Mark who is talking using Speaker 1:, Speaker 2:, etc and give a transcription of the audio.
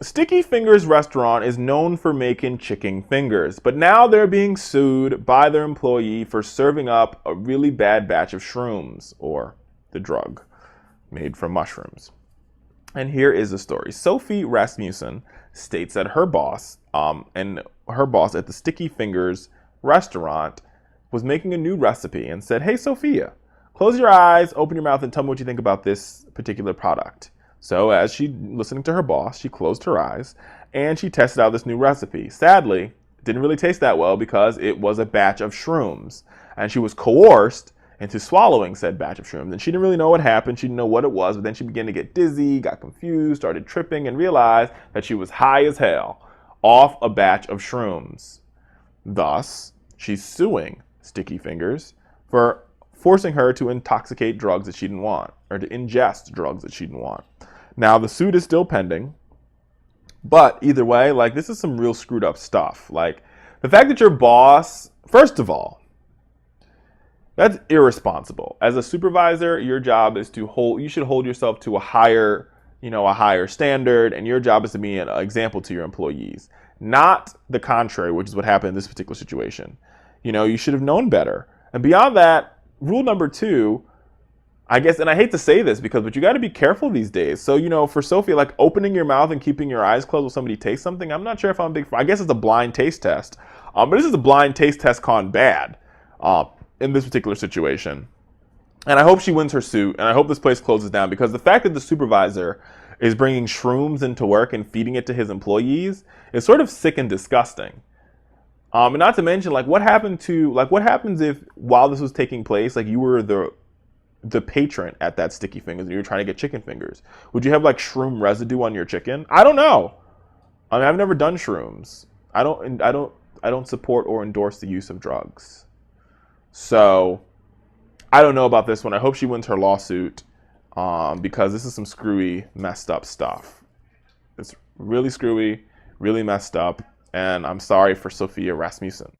Speaker 1: Sticky Fingers restaurant is known for making chicken fingers, but now they're being sued by their employee for serving up a really bad batch of shrooms, or the drug made from mushrooms. And here is the story. Sophie Rasmussen states that her boss at the Sticky Fingers restaurant was making a new recipe and said, "Hey, Sophia, close your eyes, open your mouth, and tell me what you think about this particular product." So as she listening to her boss, she closed her eyes and she tested out this new recipe. Sadly, it didn't really taste that well because it was a batch of shrooms, and she was coerced into swallowing said batch of shrooms. And she didn't really know what happened. She didn't know what it was, but then she began to get dizzy, got confused, started tripping, and realized that she was high as hell off a batch of shrooms. Thus, she's suing Sticky Fingers for forcing her to intoxicate drugs that she didn't want, or to ingest drugs that she didn't want. Now, the suit is still pending, but either way, like, this is some real screwed up stuff. Like, the fact that your boss, first of all, that's irresponsible. As a supervisor, your job is you should hold yourself to a higher standard, and your job is to be an example to your employees, not the contrary, which is what happened in this particular situation. You should have known better. And beyond that, rule number 2, I guess, and I hate to say this but you got to be careful these days. So, for Sophie, like, opening your mouth and keeping your eyes closed when somebody tastes something, I'm not sure if I'm a big fan. I guess it's a blind taste test. But this is a blind taste test gone bad in this particular situation. And I hope she wins her suit, and I hope this place closes down, because the fact that the supervisor is bringing shrooms into work and feeding it to his employees is sort of sick and disgusting. And not to mention, what happens if, while this was taking place, you were the patron at that Sticky Fingers and you were trying to get chicken fingers? Would you have shroom residue on your chicken? I don't know. I mean, I've never done shrooms. I don't support or endorse the use of drugs. So I don't know about this one. I hope she wins her lawsuit, because this is some screwy, messed up stuff. It's really screwy, really messed up, and I'm sorry for Sophia Rasmussen.